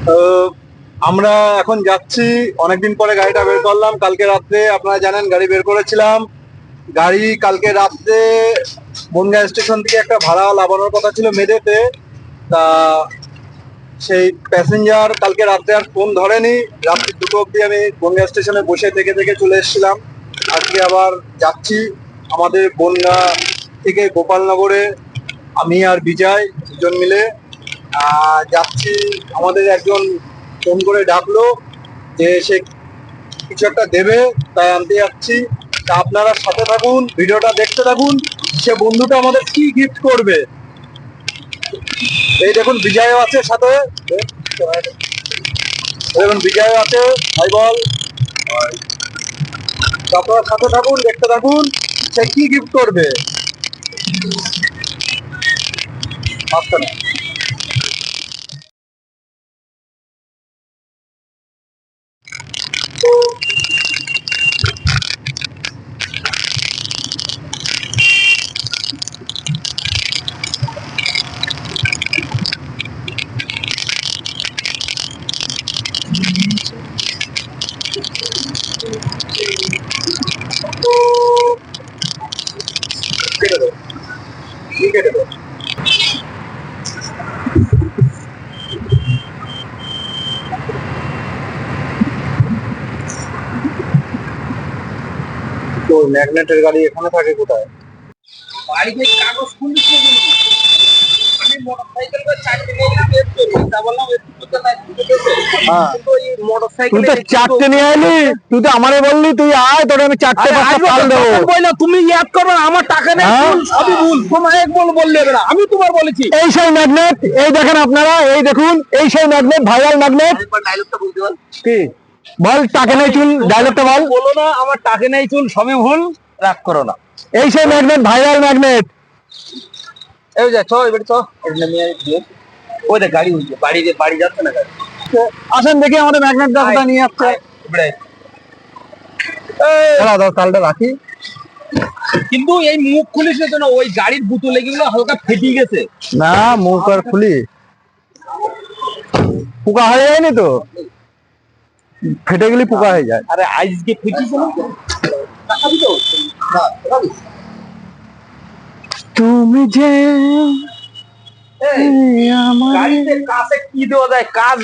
তো আমরা এখন যাচ্ছি, অনেকদিন পরে গাড়িটা বের করলাম। কালকে রাত্রে আপনারা জানেন গাড়ি বের করেছিলাম। গাড়ি কালকে রাত্রে বনগাঁ স্টেশন থেকে একটা ভাড়া লাগানোর কথা ছিল মেদেতে। তা সেই প্যাসেঞ্জার কালকে রাত্রে আর ফোন ধরেনি। রাত্রি 2টো অব্দি আমি বনগাঁ স্টেশনে বসে থেকে থেকে চলে এসেছিলাম। আজকে আবার যাচ্ছি আমাদের বনগাঁ থেকে গোপালনগরে। আমি আর বিজয় দুজন মিলে যাচ্ছি। আমাদের একজন ফোন করে ডাকলো যে সে কিছু একটা দেবে, তাই আনতে যাচ্ছি। তা আপনারা সাথে থাকুন, ভিডিওটা দেখতে থাকুন, সে বন্ধুটা আমাদের কি গিফট করবে। এই দেখুন বিজয়ও আছে সাথে, দেখুন বিজয় আছে। ভাই বল, আপনারা সাথে থাকুন, দেখতে থাকুন সে কি গিফট করবে। আচ্ছা না কেটে দেবো, কেটে দেবো। তো ম্যাগনেটের গাড়ি এখানে থাকে কোথায়? বাড়িতে কাগজ খুলিস না কেন? আমি মোটরসাইকেল করে চারটে নিয়ে এলাম, বের করি তা বললাম একটু করতে নাই হ্যাঁ, কিন্তু ওই মোটরসাইকেল তুই তো চারটে নিয়ে আইলি, তুই তো আমারে বললি তুই আয়, তোরে আমি চারটে পাঁচটা পাল দেবো। বললাম তুমি ইয়াদ করবে না, আমার টাকা নেই, হ্যাঁ? ভুল, সবই ভুল, তোমার এক বললে এবার আমি তোমার বলেছি। এই সেই ম্যাগনেট, এই দেখেন আপনারা, এই দেখুন এই সেই ম্যাগনেট, ভাইরাল ম্যাগনেট। ডায়লগটা বলতে বল কি বল, টাকে নেই চুল, ডায়লগটা বল। বলো না আমার টাকা নেই চুল, সবই ভুল, রাগ করো না। এই সেই ম্যাগনেট, ভাইরাল ম্যাগনেট। এই যা চ এবার চ, এটা নিয়ে দিয়ে ওই দেখ গাড়ি উঠছে, বাড়ি যাচ্ছে না গাড়ি। আসেন দেখি আমাদের ম্যাগনেট দাদা নিয়ে আসছে। এবারে দাঁড়া দাও, তালটা রাখি। কিন্তু এই মুখ খুলিস না, ওই গাড়ির বুতলে গুলো হালকা ফেটে গেছে। না, মুখ আর খুলি, পোকা হয়ে যায়নি তো, ফেটে গেলে পোকা হয়ে যায়। আরে আজকে ফেটিস না তুমি যে গাড়িতে কাছে কি দেওয়া যায়, কাজ